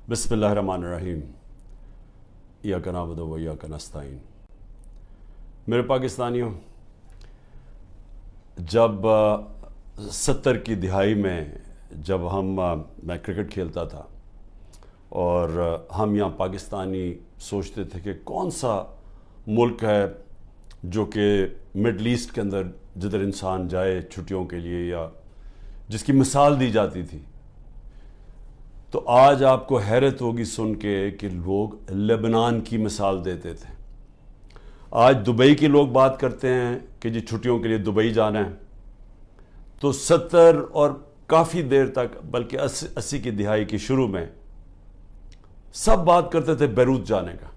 بسم اللہ الرحمن الرحیم ایاک نعبد و ایاک نستعین۔ میرے پاکستانیوں، جب 70 کی دہائی میں جب میں کرکٹ کھیلتا تھا اور ہم یہاں پاکستانی سوچتے تھے کہ کون سا ملک ہے جو کہ مڈل ایسٹ کے اندر جدھر انسان جائے چھٹیوں کے لیے یا جس کی مثال دی جاتی تھی، تو آج آپ کو حیرت ہوگی سن کے کہ لوگ لبنان کی مثال دیتے تھے۔ آج دبئی کے لوگ بات کرتے ہیں کہ جی چھٹیوں کے لیے دبئی جانا ہے، تو 70 اور کافی دیر تک بلکہ 80 کی دہائی کی شروع میں سب بات کرتے تھے بیروت جانے کا۔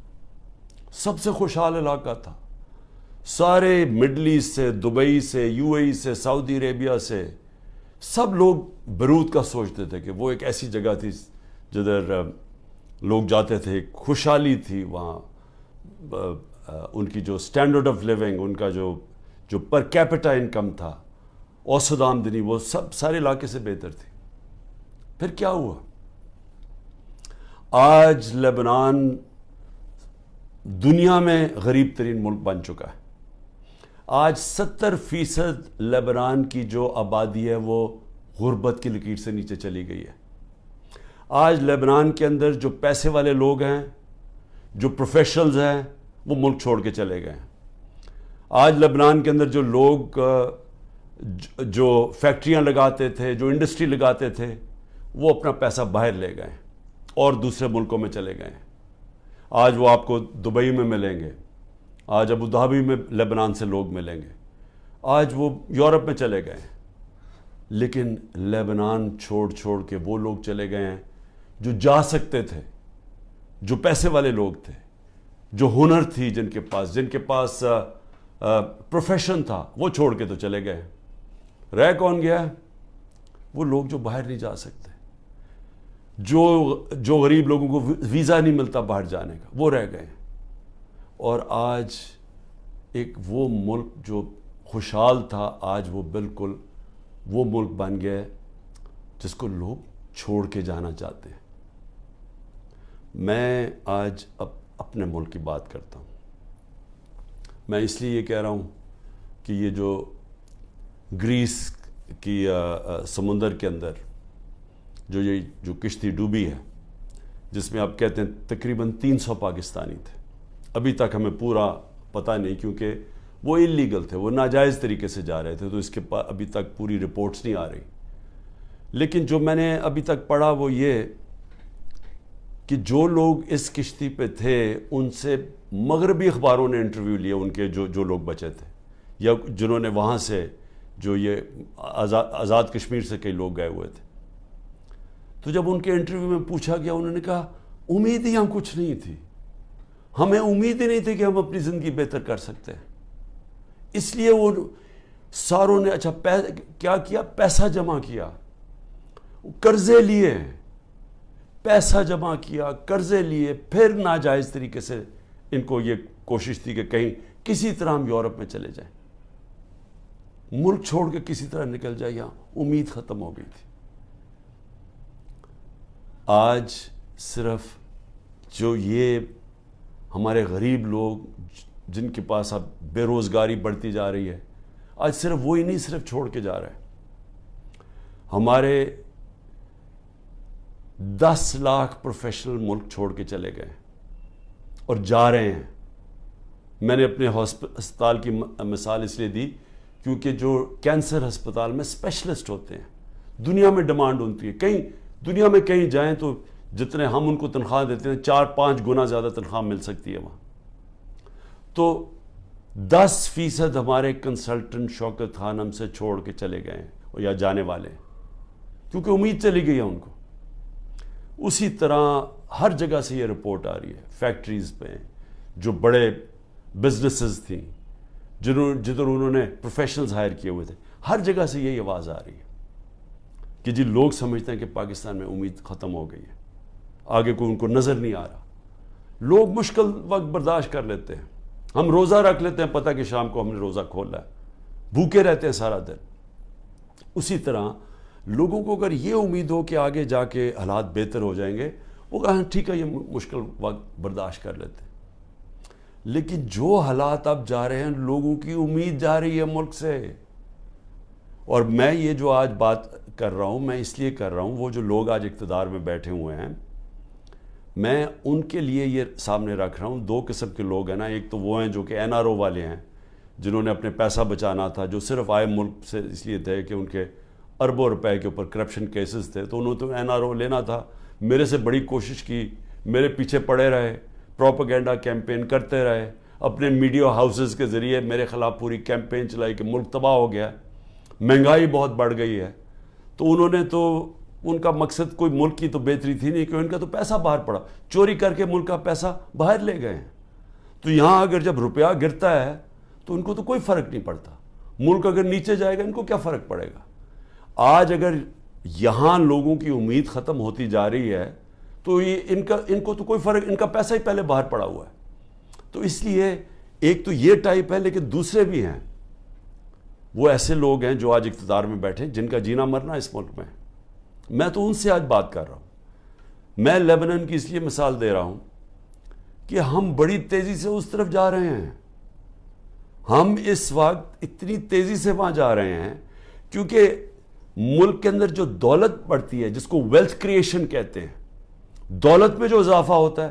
سب سے خوشحال علاقہ تھا، سارے مڈل ایسٹ سے، دبئی سے، یو اے ای سے، سعودی عربیہ سے سب لوگ بیروت کا سوچتے تھے کہ وہ ایک ایسی جگہ تھی جدھر لوگ جاتے تھے، خوشحالی تھی وہاں، ان کی جو سٹینڈرڈ آف لیونگ، ان کا جو پر کیپٹا انکم تھا، اوسط آمدنی، وہ سب سارے علاقے سے بہتر تھی۔ پھر کیا ہوا؟ آج لبنان دنیا میں غریب ترین ملک بن چکا ہے۔ آج 70% لبنان کی جو آبادی ہے وہ غربت کی لکیر سے نیچے چلی گئی ہے۔ آج لبنان کے اندر جو پیسے والے لوگ ہیں، جو پروفیشنلز ہیں، وہ ملک چھوڑ کے چلے گئے ہیں۔ آج لبنان کے اندر جو لوگ جو فیکٹریاں لگاتے تھے، جو انڈسٹری لگاتے تھے، وہ اپنا پیسہ باہر لے گئے اور دوسرے ملکوں میں چلے گئے ہیں۔ آج وہ آپ کو دبئی میں ملیں گے، آج ابوظہبی میں لبنان سے لوگ ملیں گے، آج وہ یورپ میں چلے گئے ہیں۔ لیکن لبنان چھوڑ کے وہ لوگ چلے گئے ہیں جو جا سکتے تھے، جو پیسے والے لوگ تھے، جو ہنر تھی جن کے پاس پروفیشن تھا، وہ چھوڑ کے تو چلے گئے ہیں۔ رہ کون گیا ہے؟ وہ لوگ جو باہر نہیں جا سکتے، جو غریب لوگوں کو ویزا نہیں ملتا باہر جانے کا، وہ رہ گئے ہیں۔ اور آج ایک وہ ملک جو خوشحال تھا، آج وہ بالکل وہ ملک بن گیا ہے جس کو لوگ چھوڑ کے جانا چاہتے ہیں۔ میں آج اپنے ملک کی بات کرتا ہوں۔ میں اس لیے یہ کہہ رہا ہوں کہ یہ جو گریس کی سمندر کے اندر جو کشتی ڈوبی ہے، جس میں آپ کہتے ہیں تقریباً 300 پاکستانی تھے، ابھی تک ہمیں پورا پتہ نہیں، کیونکہ وہ انلیگل تھے، وہ ناجائز طریقے سے جا رہے تھے، تو اس کے ابھی تک پوری رپورٹس نہیں آ رہی۔ لیکن جو میں نے ابھی تک پڑھا وہ یہ کہ جو لوگ اس کشتی پہ تھے ان سے مغربی اخباروں نے انٹرویو لیا، ان کے جو لوگ بچے تھے یا جنہوں نے وہاں سے جو یہ آزاد کشمیر سے کئی لوگ گئے ہوئے تھے، تو جب ان کے انٹرویو میں پوچھا گیا، انہوں نے کہا امید ہی ہم کچھ نہیں تھی، ہمیں امید ہی نہیں تھی کہ ہم اپنی زندگی بہتر کر سکتے ہیں۔ اس لیے وہ ساروں نے کیا کیا؟ پیسہ جمع کیا، قرضے لیے، پیسہ جمع کیا، قرضے لیے، پھر ناجائز طریقے سے ان کو یہ کوشش تھی کہ کہیں کسی طرح ہم یورپ میں چلے جائیں، ملک چھوڑ کے کسی طرح نکل جائے، یہاں امید ختم ہو گئی تھی۔ آج صرف جو یہ ہمارے غریب لوگ جن کے پاس اب بے روزگاری بڑھتی جا رہی ہے، آج صرف وہی نہیں صرف چھوڑ کے جا رہے ہیں، ہمارے 10 لاکھ پروفیشنل ملک چھوڑ کے چلے گئے اور جا رہے ہیں۔ میں نے اپنے ہسپتال کی مثال اس لیے دی کیونکہ جو کینسر ہسپتال میں اسپیشلسٹ ہوتے ہیں، دنیا میں ڈیمانڈ ہوتی ہے، کہیں دنیا میں کہیں جائیں تو جتنے ہم ان کو تنخواہ دیتے ہیں 4-5 گنا زیادہ تنخواہ مل سکتی ہے وہاں۔ تو 10% ہمارے کنسلٹنٹ شوکت خان ہم سے چھوڑ کے چلے گئے ہیں یا جانے والے ہیں، کیونکہ امید چلی گئی ہے ان کو۔ اسی طرح ہر جگہ سے یہ رپورٹ آ رہی ہے، فیکٹریز پہ جو بڑے بزنسز تھیں جدھر انہوں نے پروفیشنلز ہائر کیے ہوئے تھے، ہر جگہ سے یہی آواز آ رہی ہے کہ جی لوگ سمجھتے ہیں کہ پاکستان میں امید ختم ہو گئی ہے، آگے کوئی ان کو نظر نہیں آ رہا۔ لوگ مشکل وقت برداشت کر لیتے ہیں، ہم روزہ رکھ لیتے ہیں، پتہ کہ شام کو ہم نے روزہ کھولا ہے، بھوکے رہتے ہیں سارا دن۔ اسی طرح لوگوں کو اگر یہ امید ہو کہ آگے جا کے حالات بہتر ہو جائیں گے، وہ کہا ٹھیک ہے یہ مشکل وقت برداشت کر لیتے. لیکن جو حالات اب جا رہے ہیں, لوگوں کی امید جا رہی ہے ملک سے. اور میں یہ جو آج بات کر رہا ہوں, میں اس لیے کر رہا ہوں, وہ جو لوگ آج اقتدار میں بیٹھے ہوئے ہیں, میں ان کے لیے یہ سامنے رکھ رہا ہوں. دو قسم کے لوگ ہیں نا, ایک تو وہ ہیں جو کہ NRO والے ہیں, جنہوں نے اپنے پیسہ بچانا تھا, جو صرف آئے ملک سے اس لیے تھے کہ ان کے اربوں روپے کے اوپر کرپشن کیسز تھے, تو انہوں نے NRO لینا تھا. میرے سے بڑی کوشش کی, میرے پیچھے پڑے رہے, پروپیگنڈا کیمپین کرتے رہے, اپنے میڈیا ہاؤسز کے ذریعے میرے خلاف پوری کیمپین چلائی کہ ملک تباہ ہو گیا, مہنگائی بہت بڑھ گئی ہے. تو انہوں نے تو, ان کا مقصد کوئی ملک کی تو بہتری تھی نہیں, کہ ان کا تو پیسہ باہر پڑا, چوری کر کے ملک کا پیسہ باہر لے گئے ہیں. تو یہاں اگر جب روپیہ گرتا ہے تو ان کو تو کوئی فرق نہیں پڑتا, ملک اگر نیچے جائے گا ان کو کیا فرق پڑے گا. آج اگر یہاں لوگوں کی امید ختم ہوتی جا رہی ہے تو یہ ان کو تو کوئی فرق, ان کا پیسہ ہی پہلے باہر پڑا ہوا ہے. تو اس لیے ایک تو یہ ٹائپ ہے, لیکن دوسرے بھی ہیں, وہ ایسے لوگ ہیں جو آج اقتدار میں بیٹھے, جن کا جینا مرنا اس ملک میں. میں تو ان سے آج بات کر رہا ہوں. میں لیبنان کی اس لیے مثال دے رہا ہوں کہ ہم بڑی تیزی سے اس طرف جا رہے ہیں. ہم اس وقت اتنی تیزی سے وہاں جا رہے ہیں کیونکہ ملک کے اندر جو دولت بڑھتی ہے, جس کو ویلتھ کریشن کہتے ہیں, دولت میں جو اضافہ ہوتا ہے,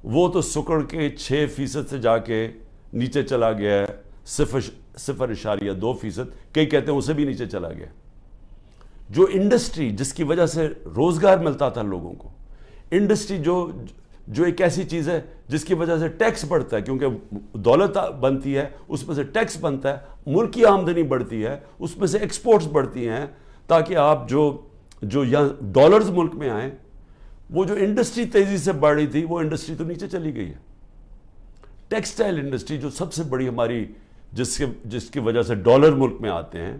وہ تو سکڑ کے 6% سے جا کے نیچے چلا گیا ہے, 0.2%, کئی کہتے ہیں اسے بھی نیچے چلا گیا. جو انڈسٹری جس کی وجہ سے روزگار ملتا تھا لوگوں کو, انڈسٹری جو ایک ایسی چیز ہے جس کی وجہ سے ٹیکس بڑھتا ہے, کیونکہ دولت بنتی ہے اس میں سے ٹیکس بنتا ہے, ملک کی آمدنی بڑھتی ہے, اس میں سے ایکسپورٹس بڑھتی ہیں, تاکہ آپ جو یہاں ڈالرز ملک میں آئیں. وہ جو انڈسٹری تیزی سے بڑھ رہی تھی, وہ انڈسٹری تو نیچے چلی گئی ہے. ٹیکسٹائل انڈسٹری جو سب سے بڑی ہماری, جس کی وجہ سے ڈالر ملک میں آتے ہیں,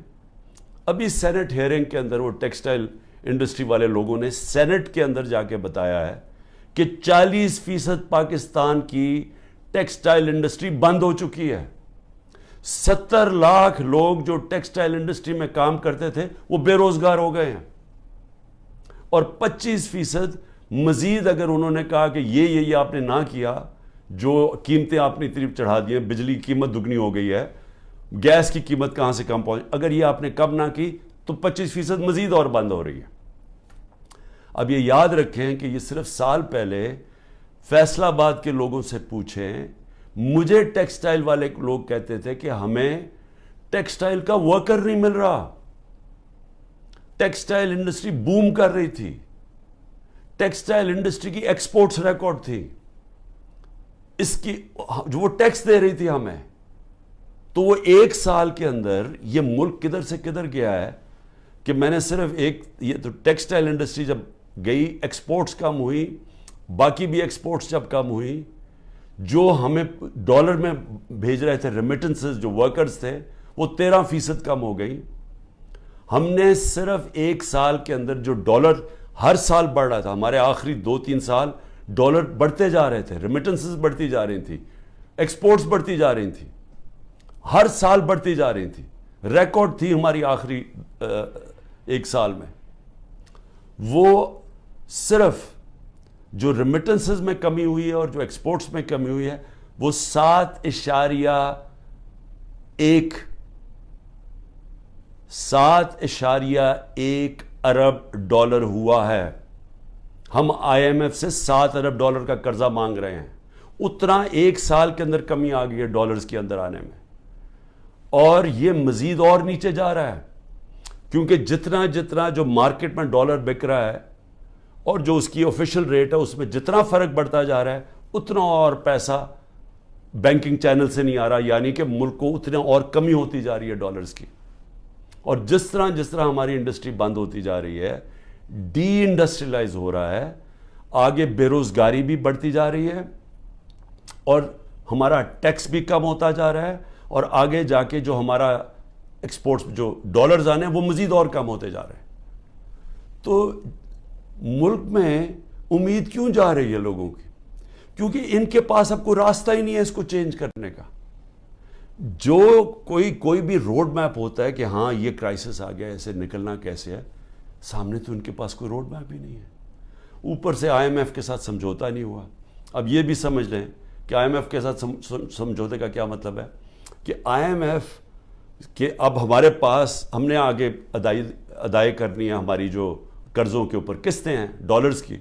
ابھی سینٹ ہیئرنگ کے اندر وہ ٹیکسٹائل انڈسٹری والے لوگوں نے سینٹ کے اندر جا کے بتایا ہے کہ 40% پاکستان کی ٹیکسٹائل انڈسٹری بند ہو چکی ہے. 70 لاکھ لوگ جو ٹیکسٹائل انڈسٹری میں کام کرتے تھے وہ بے روزگار ہو گئے ہیں. اور 25% مزید اگر انہوں نے کہا کہ یہ آپ نے نہ کیا, جو قیمتیں آپ نے اتنی چڑھا دی ہیں, بجلی کی قیمت دگنی ہو گئی ہے, گیس کی قیمت کہاں سے کم پہنچ, اگر یہ آپ نے کم نہ کی تو 25% مزید اور بند ہو رہی ہے. اب یہ یاد رکھیں کہ یہ صرف سال پہلے فیصل آباد کے لوگوں سے پوچھیں, مجھے ٹیکسٹائل والے لوگ کہتے تھے کہ ہمیں ٹیکسٹائل کا ورکر نہیں مل رہا. ٹیکسٹائل انڈسٹری بوم کر رہی تھی, ٹیکسٹائل انڈسٹری کی ایکسپورٹس ریکارڈ تھی, اس کی جو وہ ٹیکس دے رہی تھی ہمیں. تو وہ 1 سال کے اندر یہ ملک کدھر سے کدھر گیا ہے کہ میں نے صرف یہ تو ٹیکسٹائل انڈسٹری جب گئی, ایکسپورٹس کم ہوئی, باقی بھی ایکسپورٹس جب کم ہوئی, جو ہمیں ڈالر میں بھیج رہے تھے ریمیٹنسز, جو ورکرز تھے, وہ 13% کم ہو گئی. ہم نے صرف 1 سال کے اندر جو ڈالر ہر سال بڑھ رہا تھا, ہمارے آخری 2-3 سال ڈالر بڑھتے جا رہے تھے, ریمیٹنسز بڑھتی جا رہی تھی, ایکسپورٹس بڑھتی جا رہی تھی, ہر سال بڑھتی جا رہی تھی, ریکارڈ تھی ہماری آخری 1 سال میں. وہ صرف جو ریمیٹنسز میں کمی ہوئی ہے اور جو ایکسپورٹس میں کمی ہوئی ہے, وہ 7.1 ارب ڈالر ہوا ہے. ہم IMF سے 7 ارب ڈالر کا قرضہ مانگ رہے ہیں. اتنا 1 سال کے اندر کمی آ گئی ہے ڈالرز کے اندر آنے میں, اور یہ مزید اور نیچے جا رہا ہے, کیونکہ جتنا جو مارکیٹ میں ڈالر بک رہا ہے اور جو اس کی آفیشیل ریٹ ہے, اس میں جتنا فرق بڑھتا جا رہا ہے, اتنا اور پیسہ بینکنگ چینل سے نہیں آ رہا, یعنی کہ ملک کو اتنا اور کمی ہوتی جا رہی ہے ڈالرز کی. اور جس طرح ہماری انڈسٹری بند ہوتی جا رہی ہے, ڈی انڈسٹریلائز ہو رہا ہے, آگے بے روزگاری بھی بڑھتی جا رہی ہے, اور ہمارا ٹیکس بھی کم ہوتا جا رہا ہے, اور آگے جا کے جو ہمارا ایکسپورٹس جو ڈالرز آنے ہیں وہ مزید اور کم ہوتے جا رہے ہیں. تو ملک میں امید کیوں جا رہی ہے لوگوں کی؟ کیونکہ ان کے پاس اب کوئی راستہ ہی نہیں ہے اس کو چینج کرنے کا. جو کوئی بھی روڈ میپ ہوتا ہے کہ ہاں یہ کرائسس آ گیا, ایسے نکلنا کیسے ہے, سامنے تو ان کے پاس کوئی روڈ میپ ہی نہیں ہے. اوپر سے آئی ایم ایف کے ساتھ سمجھوتا نہیں ہوا. اب یہ بھی سمجھ لیں کہ آئی ایم ایف کے ساتھ سمجھوتے کا کیا مطلب ہے کہ آئی ایم ایف کہ اب ہمارے پاس ہم نے آگے ادائی کرنی ہے ہماری جو قرضوں کے اوپر قسطیں ہیں ڈالرز کی,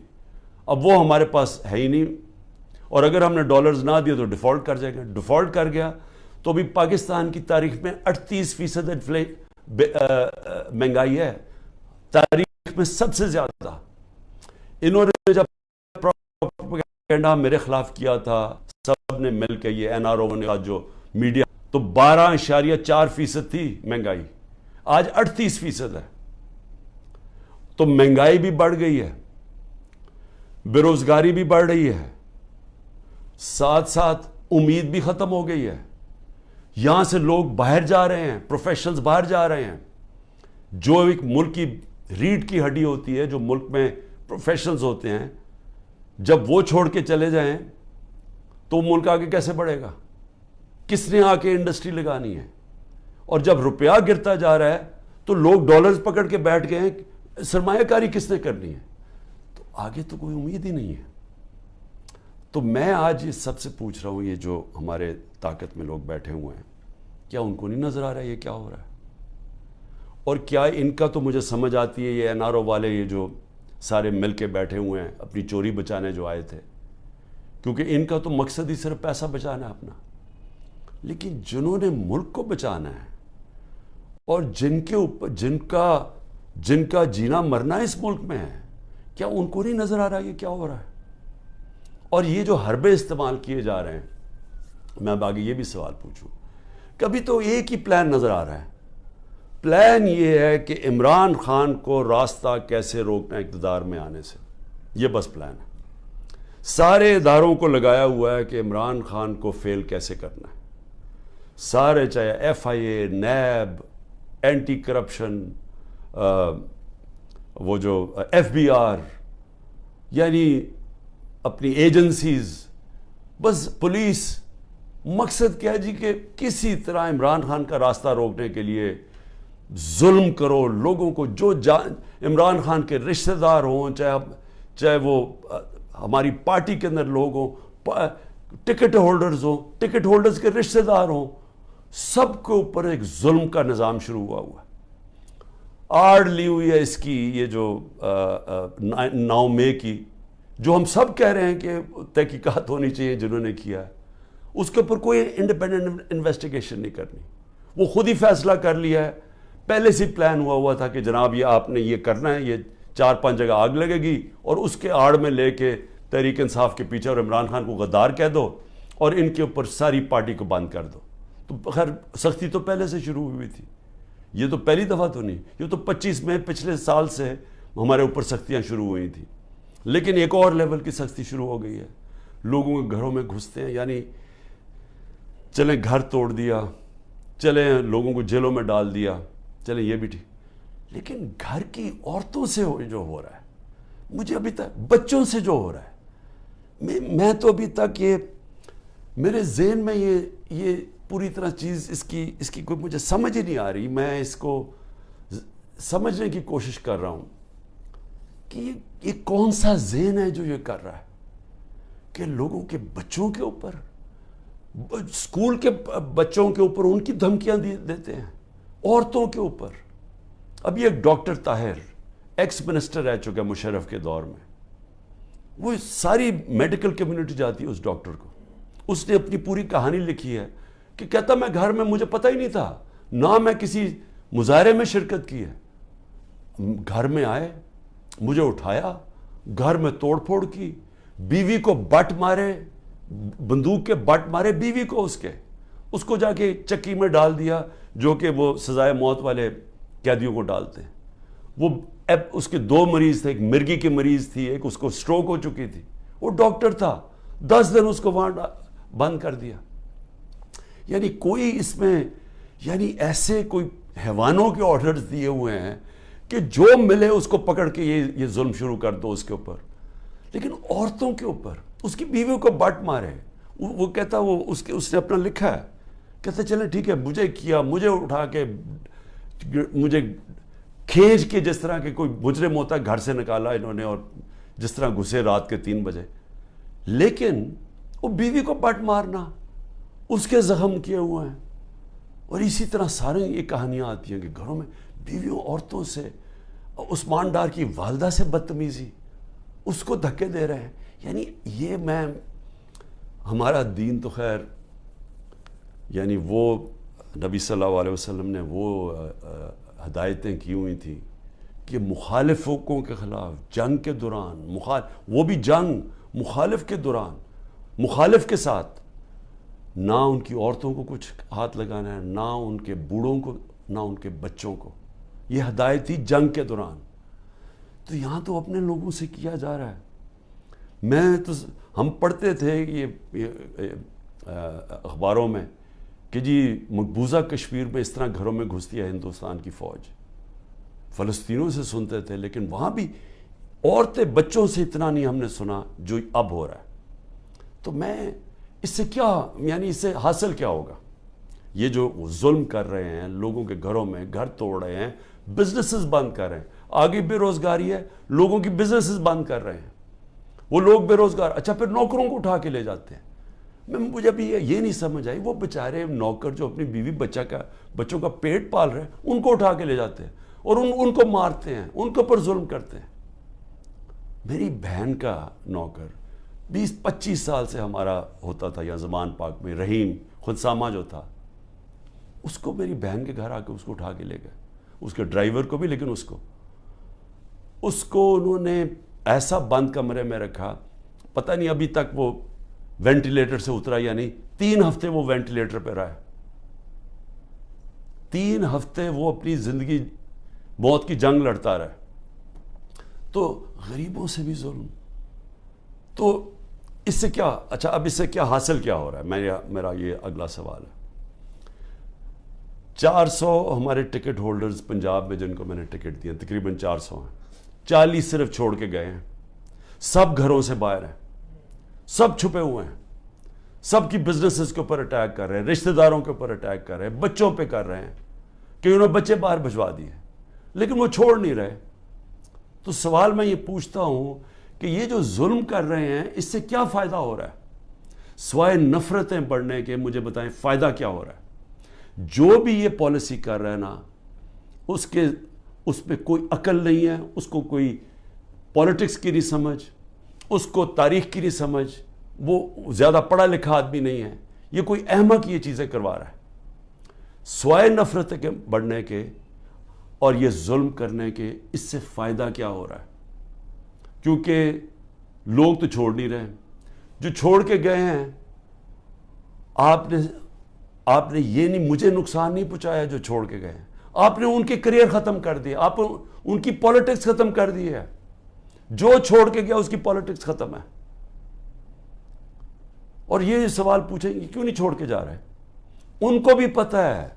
اب وہ ہمارے پاس ہے ہی نہیں, اور اگر ہم نے ڈالرز نہ دیے تو ڈیفالٹ کر جائے گا. ڈیفالٹ کر گیا تو بھی پاکستان کی تاریخ میں 38% مہنگائی ہے, تاریخ میں سب سے زیادہ. انہوں نے جب پروپیگنڈا میرے خلاف کیا تھا سب نے مل کے, یہ این آر او نے جو میڈیا, تو 12.4% تھی مہنگائی, آج 38% ہے. تو مہنگائی بھی بڑھ گئی ہے, بے روزگاری بھی بڑھ رہی ہے, ساتھ ساتھ امید بھی ختم ہو گئی ہے. یہاں سے لوگ باہر جا رہے ہیں, پروفیشنلز باہر جا رہے ہیں. جو ایک ملک کی ریڑھ کی ہڈی ہوتی ہے, جو ملک میں پروفیشنلز ہوتے ہیں, جب وہ چھوڑ کے چلے جائیں تو ملک آگے کیسے بڑھے گا؟ کس نے آ کے انڈسٹری لگانی ہے؟ اور جب روپیہ گرتا جا رہا ہے تو لوگ ڈالرز پکڑ کے بیٹھ گئے ہیں, سرمایہ کاری کس نے کرنی ہے؟ تو آگے تو کوئی امید ہی نہیں ہے. تو میں آج یہ سب سے پوچھ رہا ہوں, یہ جو ہمارے طاقت میں لوگ بیٹھے ہوئے ہیں, کیا ان کو نہیں نظر آ رہا ہے یہ کیا ہو رہا ہے؟ اور کیا ان کا تو مجھے سمجھ آتی ہے, یہ این آر او والے یہ جو سارے مل کے بیٹھے ہوئے ہیں اپنی چوری بچانے جو آئے تھے, کیونکہ ان کا تو مقصد ہی صرف پیسہ بچانا ہے اپنا. لیکن جنہوں نے ملک کو بچانا ہے اور جن کے اوپر جن کا جینا مرنا اس ملک میں ہے, کیا ان کو نہیں نظر آ رہا یہ کیا ہو رہا ہے؟ اور یہ جو حربے استعمال کیے جا رہے ہیں, میں اب آگے یہ بھی سوال پوچھوں, کبھی تو ایک ہی پلان نظر آ رہا ہے. پلان یہ ہے کہ عمران خان کو راستہ کیسے روکنا اقتدار میں آنے سے, یہ بس پلان ہے. سارے اداروں کو لگایا ہوا ہے کہ عمران خان کو فیل کیسے کرنا ہے. سارے, چاہے ایف آئی اے, نیب, اینٹی کرپشن, وہ جو ایف بی آر, یعنی اپنی ایجنسیز, بس پولیس, مقصد کیا ہے جی کہ کسی طرح عمران خان کا راستہ روکنے کے لیے ظلم کرو لوگوں کو, جو عمران خان کے رشتہ دار ہوں, چاہے وہ ہماری پارٹی کے اندر لوگ ہوں, ٹکٹ ہولڈرز ہوں, ٹکٹ ہولڈرز کے رشتہ دار ہوں, سب کے اوپر ایک ظلم کا نظام شروع ہوا ہے. آڑ لی ہوئی ہے اس کی یہ جو 9 مئی کی, جو ہم سب کہہ رہے ہیں کہ تحقیقات ہونی چاہیے جنہوں نے کیا ہے, اس کے اوپر کوئی انڈیپینڈنٹ انویسٹیگیشن نہیں کرنی. وہ خود ہی فیصلہ کر لیا ہے, پہلے سے پلان ہوا تھا کہ جناب یہ آپ نے یہ کرنا ہے, یہ 4-5 جگہ آگ لگے گی, اور اس کے آڑ میں لے کے تحریک انصاف کے پیچھے اور عمران خان کو غدار کہہ دو اور ان کے اوپر ساری پارٹی کو بند کر دو. تو خیر سختی تو پہلے سے شروع ہوئی تھی, یہ تو پہلی دفعہ تو نہیں, یہ تو 25 مئی پچھلے سال سے ہمارے اوپر سختیاں شروع ہوئی تھیں. لیکن ایک اور لیول کی سختی شروع ہو گئی ہے, لوگوں کے گھروں میں گھستے ہیں, یعنی چلیں گھر توڑ دیا, چلیں لوگوں کو جیلوں میں ڈال دیا, چلیں یہ بھی ٹھیک, لیکن گھر کی عورتوں سے جو ہو رہا ہے, مجھے ابھی تک بچوں سے جو ہو رہا ہے, میں تو ابھی تک یہ میرے ذہن میں یہ پوری طرح چیز اس کی کوئی مجھے سمجھ ہی نہیں آ رہی. میں اس کو سمجھنے کی کوشش کر رہا ہوں کہ یہ کون سا ذہن ہے جو یہ کر رہا ہے کہ لوگوں کے بچوں کے اوپر, اسکول کے بچوں کے اوپر ان کی دھمکیاں دیتے ہیں, عورتوں کے اوپر. ابھی ایک ڈاکٹر طاہر ایکس منسٹر رہ چکا ہے مشرف کے دور میں, وہ ساری میڈیکل کمیونٹی جاتی ہے اس ڈاکٹر کو. اس نے اپنی پوری کہانی لکھی ہے کہ کہتا میں گھر میں مجھے پتہ ہی نہیں تھا, نہ میں کسی مظاہرے میں شرکت کی ہے, گھر میں آئے, مجھے اٹھایا, گھر میں توڑ پھوڑ کی, بیوی کو بٹ مارے, بندوق کے بٹ مارے بیوی کو, اس کو جا کے چکی میں ڈال دیا, جو کہ وہ سزائے موت والے قیدیوں کو ڈالتے ہیں. وہ اس کے 2 مریض تھے, ایک مرگی کی مریض تھی, ایک اس کو سٹروک ہو چکی تھی. وہ ڈاکٹر تھا, 10 دن اس کو وہاں بند کر دیا. یعنی کوئی اس میں, یعنی ایسے کوئی حیوانوں کے آرڈرز دیے ہوئے ہیں کہ جو ملے اس کو پکڑ کے یہ ظلم شروع کر دو اس کے اوپر. لیکن عورتوں کے اوپر, اس کی بیویوں کو بٹ مارے. وہ کہتا, اس نے اپنا لکھا ہے, کہتا چلیں ٹھیک ہے, مجھے کیا, مجھے اٹھا کے, مجھے کھینچ کے, جس طرح کے کوئی مجرم ہوتا ہے گھر سے نکالا انہوں نے, اور جس طرح گھسے رات کے 3 بجے. لیکن وہ بیوی کو پٹ مارنا، اس کے زخم کیے ہوئے ہیں. اور اسی طرح سارے یہ کہانیاں آتی ہیں کہ گھروں میں بیویوں عورتوں سے، عثمان ڈار کی والدہ سے بدتمیزی، اس کو دھکے دے رہے ہیں. یعنی یہ ہمارا دین تو خیر، یعنی وہ نبی صلی اللہ علیہ وسلم نے وہ ہدایتیں کی ہوئی تھیں کہ مخالفوں کے خلاف جنگ کے دوران، وہ بھی جنگ مخالف کے دوران، مخالف کے ساتھ نہ ان کی عورتوں کو کچھ ہاتھ لگانا ہے، نہ ان کے بوڑھوں کو، نہ ان کے بچوں کو. یہ ہدایت تھی جنگ کے دوران. تو یہاں تو اپنے لوگوں سے کیا جا رہا ہے. ہم پڑھتے تھے یہ اخباروں میں کہ جی مقبوضہ کشمیر میں اس طرح گھروں میں گھستی ہے ہندوستان کی فوج. فلسطینیوں سے سنتے تھے، لیکن وہاں بھی عورتیں بچوں سے اتنا نہیں ہم نے سنا جو اب ہو رہا ہے. تو اس سے کیا، یعنی اس سے حاصل کیا ہوگا؟ یہ جو ظلم کر رہے ہیں لوگوں کے گھروں میں، گھر توڑ رہے ہیں، بزنسز بند کر رہے ہیں. آگے بے روزگاری ہے، لوگوں کی بزنسز بند کر رہے ہیں. وہ لوگ بے روزگار، اچھا پھر نوکروں کو اٹھا کے لے جاتے ہیں. مجھے ابھی یہ نہیں سمجھ آئی، وہ بیچارے نوکر جو اپنی بیوی بچوں کا پیٹ پال رہے ہیں، ان کو اٹھا کے لے جاتے ہیں اور ان کو مارتے ہیں، ان کے اوپر ظلم کرتے ہیں. میری بہن کا نوکر 20-25 سال سے ہمارا ہوتا تھا یا زمان پاک میں، رحیم خنسامہ جو تھا، اس کو میری بہن کے گھر آ کے اس کو اٹھا کے لے گئے، اس کے ڈرائیور کو بھی. لیکن اس کو انہوں نے ایسا بند کمرے میں رکھا، پتہ نہیں ابھی تک وہ وینٹیلیٹر سے اترا یا نہیں. 3 ہفتے وہ وینٹیلیٹر پہ رہا ہے. 3 ہفتے وہ اپنی زندگی موت کی جنگ لڑتا رہا. تو غریبوں سے بھی ظلم. تو اس سے کیا، اچھا اب اس سے کیا حاصل کیا ہو رہا ہے؟ میرا یہ اگلا سوال ہے. 400 ہمارے ٹکٹ ہولڈرز پنجاب میں جن کو میں نے ٹکٹ دیا، تقریباً 400 ہیں. 40 صرف چھوڑ کے گئے ہیں. سب گھروں سے باہر ہیں، سب چھپے ہوئے ہیں، سب کی بزنسز کے اوپر اٹیک کر رہے ہیں، رشتہ داروں کے اوپر اٹیک کر رہے ہیں، بچوں پہ کر رہے ہیں کہ انہوں نے بچے باہر بھجوا دیے، لیکن وہ چھوڑ نہیں رہے. تو سوال میں یہ پوچھتا ہوں کہ یہ جو ظلم کر رہے ہیں اس سے کیا فائدہ ہو رہا ہے؟ سوائے نفرتیں بڑھنے کے مجھے بتائیں فائدہ کیا ہو رہا ہے؟ جو بھی یہ پالیسی کر رہا ہے نا، اس پہ کوئی عقل نہیں ہے، اس کو کوئی پولیٹکس کی نہیں سمجھ، اس کو تاریخ کی نہیں سمجھ، وہ زیادہ پڑھا لکھا آدمی نہیں ہے. یہ کوئی احمق یہ چیزیں کروا رہا ہے. سوائے نفرت کے بڑھنے کے اور یہ ظلم کرنے کے، اس سے فائدہ کیا ہو رہا ہے؟ کیونکہ لوگ تو چھوڑ نہیں رہے. جو چھوڑ کے گئے ہیں، آپ نے یہ نہیں، مجھے نقصان نہیں پہنچایا جو چھوڑ کے گئے ہیں. آپ نے ان کے کریئر ختم کر دیے، آپ ان کی پالیٹکس ختم کر دی ہے. جو چھوڑ کے گیا اس کی پالیٹکس ختم ہے. اور یہ سوال پوچھیں گے کیوں نہیں چھوڑ کے جا رہے؟ ان کو بھی پتہ ہے،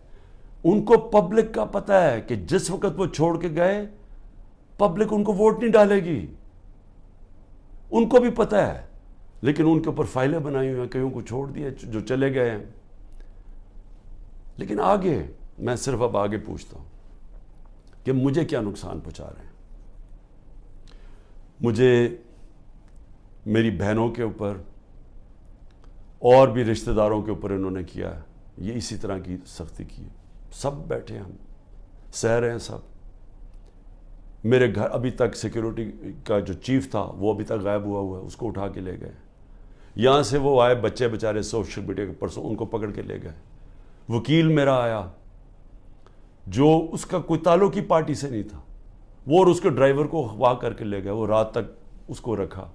ان کو پبلک کا پتہ ہے کہ جس وقت وہ چھوڑ کے گئے پبلک ان کو ووٹ نہیں ڈالے گی. ان کو بھی پتہ ہے، لیکن ان کے اوپر فائلیں بنائی ہوئی ہیں، کئیوں کو چھوڑ دیا جو چلے گئے ہیں. لیکن آگے میں صرف اب آگے پوچھتا ہوں کہ مجھے کیا نقصان پہنچا رہے ہیں؟ مجھے میری بہنوں کے اوپر اور بھی رشتہ داروں کے اوپر انہوں نے کیا ہے. یہ اسی طرح کی سختی کی. سب بیٹھے ہم سہ رہے ہیں. سب میرے گھر ابھی تک سیکیورٹی کا جو چیف تھا وہ ابھی تک غائب ہوا ہے، اس کو اٹھا کے لے گئے. یہاں سے وہ آئے بچے بیچارے سوشل میڈیا کے پرسوں، ان کو پکڑ کے لے گئے. وکیل میرا آیا جو اس کا کوئی تعلق ہی پارٹی سے نہیں تھا، وہ اور اس کے ڈرائیور کو اغوا کر کے لے گئے. وہ رات تک اس کو رکھا.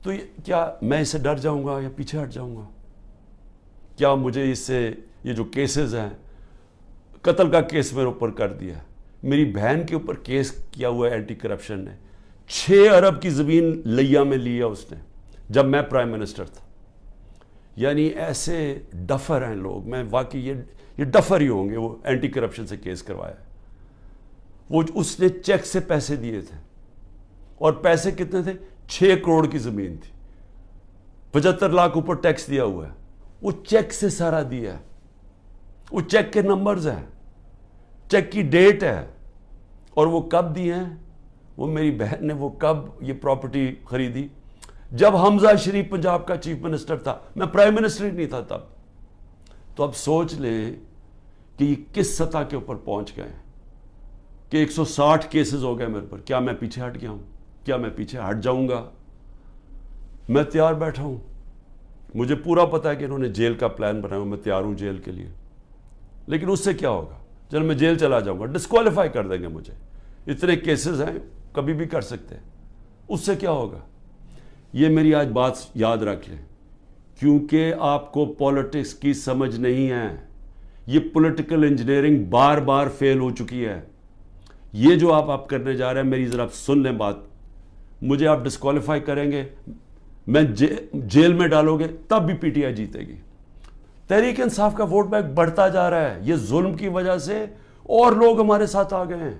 تو کیا میں اس سے ڈر جاؤں گا یا پیچھے ہٹ جاؤں گا؟ کیا مجھے اس سے، یہ جو کیسز ہیں، قتل کا کیس میرے اوپر کر دیا ہے، میری بہن کے اوپر کیس کیا ہوا ہے اینٹی کرپشن نے، 6 ارب کی زمین لیا میں لیا اس نے جب میں پرائم منسٹر تھا. یعنی ایسے ڈفر ہیں لوگ. میں واقعی یہ ڈفر ہی ہوں گے. وہ اینٹی کرپشن سے کیس کروایا. وہ اس نے چیک سے پیسے دیے تھے، اور پیسے کتنے تھے؟ 6 کروڑ کی زمین تھی، 75 لاکھ اوپر ٹیکس دیا ہوا ہے. وہ چیک سے سارا دیا ہے. وہ چیک کے نمبرز ہیں، چیک کی ڈیٹ ہے، اور وہ کب دیے ہیں وہ میری بہن نے وہ کب یہ پراپرٹی خریدی؟ جب حمزہ شریف پنجاب کا چیف منسٹر تھا، میں پرائم منسٹر ہی نہیں تھا تب. تو اب سوچ لیں کہ یہ کس سطح کے اوپر پہنچ گئے کہ 160 کیسز ہو گئے میرے پر. کیا میں پیچھے ہٹ گیا ہوں؟ کیا میں پیچھے ہٹ جاؤں گا؟ میں تیار بیٹھا ہوں. مجھے پورا پتا ہے کہ انہوں نے جیل کا پلان بنایا ہوں، میں تیار ہوں جیل کے لیے. لیکن اس سے کیا ہوگا؟ چل میں جیل چلا جاؤں گا، ڈسکوالیفائی کر دیں گے مجھے. اتنے کیسز ہیں، کبھی بھی کر سکتے ہیں. اس سے کیا ہوگا؟ یہ میری آج بات یاد رکھ لیں، کیونکہ آپ کو پولیٹکس کی سمجھ نہیں ہے. یہ پولیٹیکل انجینئرنگ بار بار فیل ہو چکی ہے. یہ جو آپ کرنے جا رہے ہیں، میری ذرا سن لیں بات. مجھے آپ ڈسکوالیفائی کریں گے، میں جیل میں ڈالو گے، تب بھی پی ٹی آئی جیتے گی. تحریک انصاف کا ووٹ بینک بڑھتا جا رہا ہے. یہ ظلم کی وجہ سے اور لوگ ہمارے ساتھ آ گئے ہیں.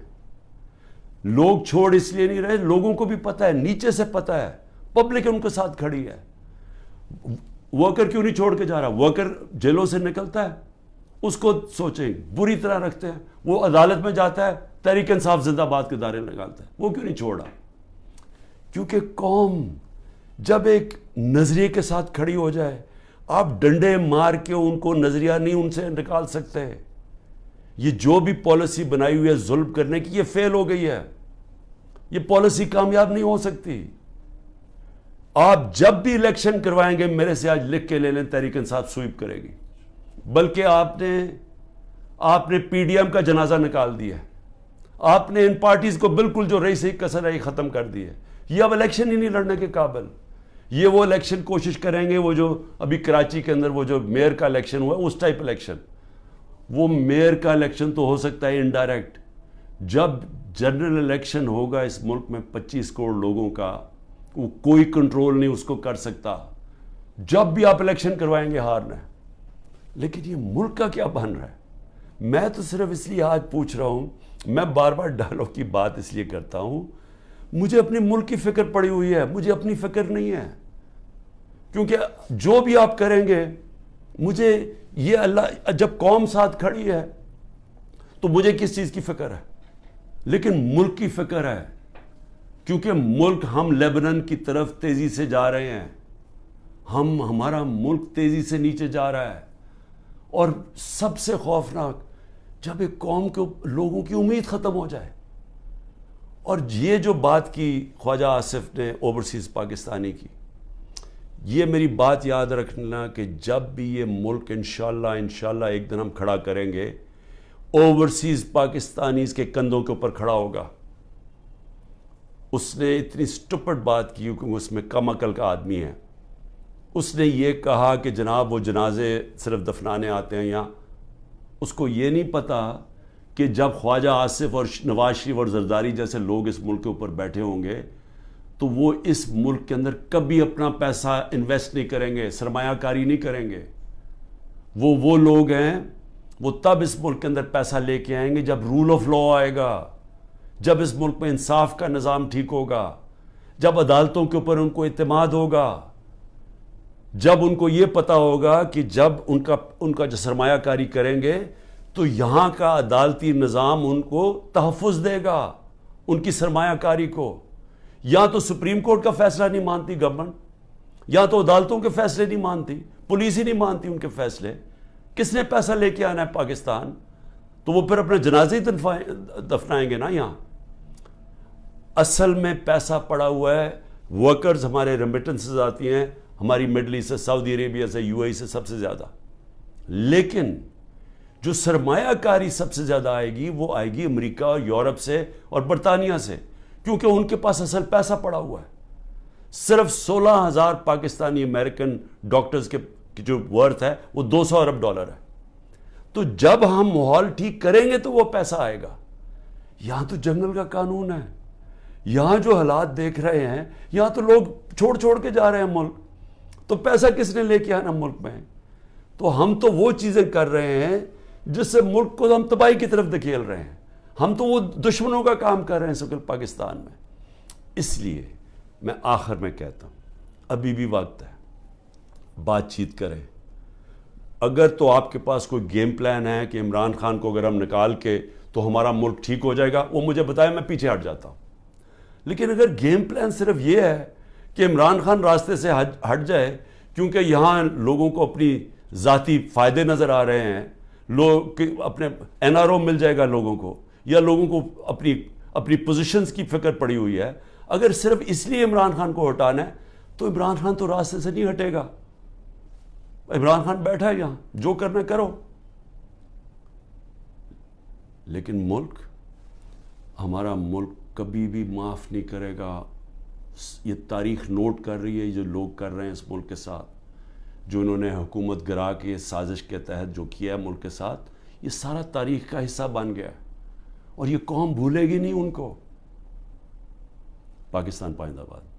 لوگ چھوڑ اس لیے نہیں رہے، لوگوں کو بھی پتا ہے، نیچے سے پتا ہے، پبلک ان کے ساتھ کھڑی ہے. ورکر کیوں نہیں چھوڑ کے جا رہا؟ ورکر جیلوں سے نکلتا ہے، اس کو سوچیں، بری طرح رکھتے ہیں. وہ عدالت میں جاتا ہے، تحریک انصاف زندہ باد کے دعوے لگاتا ہے. وہ کیوں نہیں چھوڑا؟ کیونکہ قوم جب ایک نظریے کے ساتھ کھڑی ہو جائے، آپ ڈنڈے مار کے ان کو نظریہ نہیں ان سے نکال سکتے. یہ جو بھی پالیسی بنائی ہوئی ہے ظلم کرنے کی، یہ فیل ہو گئی ہے. یہ پالیسی کامیاب نہیں ہو سکتی. آپ جب بھی الیکشن کروائیں گے، میرے سے آج لکھ کے لے لیں، تحریک انصاف سویپ کرے گی. بلکہ آپ نے پی ڈی ایم کا جنازہ نکال دیا ہے. آپ نے ان پارٹیز کو بالکل جو رہی صحیح کسر ہے ختم کر دی ہے. یہ اب الیکشن ہی نہیں لڑنے کے قابل. یہ وہ الیکشن کوشش کریں گے، وہ جو ابھی کراچی کے اندر وہ جو میئر کا الیکشن ہوا، اس ٹائپ الیکشن. وہ میئر کا الیکشن تو ہو سکتا ہے انڈائریکٹ. جب جنرل الیکشن ہوگا اس ملک میں 25 کروڑ لوگوں کا، وہ کوئی کنٹرول نہیں اس کو کر سکتا. جب بھی آپ الیکشن کروائیں گے ہارنا ہے. لیکن یہ ملک کا کیا بن رہا ہے؟ میں تو صرف اس لیے آج پوچھ رہا ہوں، میں بار بار ڈائلاگ کی بات اس لیے کرتا ہوں، مجھے اپنے ملک کی فکر پڑی ہوئی ہے، مجھے اپنی فکر نہیں ہے. کیونکہ جو بھی آپ کریں گے، مجھے یہ اللہ، جب قوم ساتھ کھڑی ہے تو مجھے کس چیز کی فکر ہے؟ لیکن ملک کی فکر ہے. کیونکہ ملک، ہم لیبنان کی طرف تیزی سے جا رہے ہیں. ہمارا ملک تیزی سے نیچے جا رہا ہے. اور سب سے خوفناک، جب ایک قوم کے لوگوں کی امید ختم ہو جائے. اور یہ جو بات کی خواجہ آصف نے اوورسیز پاکستانی کی، یہ میری بات یاد رکھنا کہ جب بھی یہ ملک انشاءاللہ ایک دن ہم کھڑا کریں گے، اوورسیز پاکستانیز کے کندھوں کے اوپر کھڑا ہوگا. اس نے اتنی سٹپڈ بات کی کیونکہ اس میں کم عقل کا آدمی ہے. اس نے یہ کہا کہ جناب وہ جنازے صرف دفنانے آتے ہیں یہاں. اس کو یہ نہیں پتا کہ جب خواجہ آصف اور نواز شریف اور زرداری جیسے لوگ اس ملک کے اوپر بیٹھے ہوں گے تو وہ اس ملک کے اندر کبھی اپنا پیسہ انویسٹ نہیں کریں گے، سرمایہ کاری نہیں کریں گے. وہ لوگ ہیں، وہ تب اس ملک کے اندر پیسہ لے کے آئیں گے جب رول آف لا آئے گا، جب اس ملک میں انصاف کا نظام ٹھیک ہوگا، جب عدالتوں کے اوپر ان کو اعتماد ہوگا، جب ان کو یہ پتا ہوگا کہ جب ان کا جو سرمایہ کاری کریں گے تو یہاں کا عدالتی نظام ان کو تحفظ دے گا، ان کی سرمایہ کاری کو. یا تو سپریم کورٹ کا فیصلہ نہیں مانتی گورنمنٹ، یا تو عدالتوں کے فیصلے نہیں مانتی، پولیس ہی نہیں مانتی ان کے فیصلے. کس نے پیسہ لے کے آنا ہے پاکستان؟ تو وہ پھر اپنے جنازے دفنائیں گے نا یہاں. اصل میں پیسہ پڑا ہوا ہے، ورکرز ہمارے ریمیٹنسز آتی ہیں ہماری مڈل ایسٹ سے، سعودی عربیہ سے، یو اے ای سے سب سے زیادہ. لیکن جو سرمایہ کاری سب سے زیادہ آئے گی وہ آئے گی امریکہ اور یورپ سے اور برطانیہ سے، کیونکہ ان کے پاس اصل پیسہ پڑا ہوا ہے. صرف 16,000 پاکستانی امریکن ڈاکٹرز کے جو ورتھ ہے وہ $200 ارب ہے. تو جب ہم ماحول ٹھیک کریں گے تو وہ پیسہ آئے گا. یہاں تو جنگل کا قانون ہے. یہاں جو حالات دیکھ رہے ہیں، یہاں تو لوگ چھوڑ کے جا رہے ہیں ملک. تو پیسہ کس نے لے کے آنا ملک میں؟ تو ہم تو وہ چیزیں کر رہے ہیں جس سے ملک کو ہم تباہی کی طرف دھکیل رہے ہیں. ہم تو وہ دشمنوں کا کام کر رہے ہیں سکل پاکستان میں. اس لیے میں آخر میں کہتا ہوں، ابھی بھی وقت ہے، بات چیت کریں. اگر تو آپ کے پاس کوئی گیم پلان ہے کہ عمران خان کو اگر ہم نکال کے تو ہمارا ملک ٹھیک ہو جائے گا، وہ مجھے بتائیں، میں پیچھے ہٹ جاتا ہوں. لیکن اگر گیم پلان صرف یہ ہے کہ عمران خان راستے سے ہٹ جائے کیونکہ یہاں لوگوں کو اپنی ذاتی فائدے نظر آ رہے ہیں، لوگ اپنے این آر او مل جائے گا لوگوں کو، یا لوگوں کو اپنی پوزیشنز کی فکر پڑی ہوئی ہے، اگر صرف اس لیے عمران خان کو ہٹانا ہے تو عمران خان تو راستے سے نہیں ہٹے گا. عمران خان بیٹھا ہے یہاں، جو کرنا کرو. لیکن ملک، ہمارا ملک کبھی بھی معاف نہیں کرے گا. یہ تاریخ نوٹ کر رہی ہے جو لوگ کر رہے ہیں اس ملک کے ساتھ، جو انہوں نے حکومت گرا کے سازش کے تحت جو کیا ہے ملک کے ساتھ، یہ سارا تاریخ کا حصہ بن گیا ہے اور یہ قوم بھولے گی نہیں ان کو. پاکستان پائندہ باد.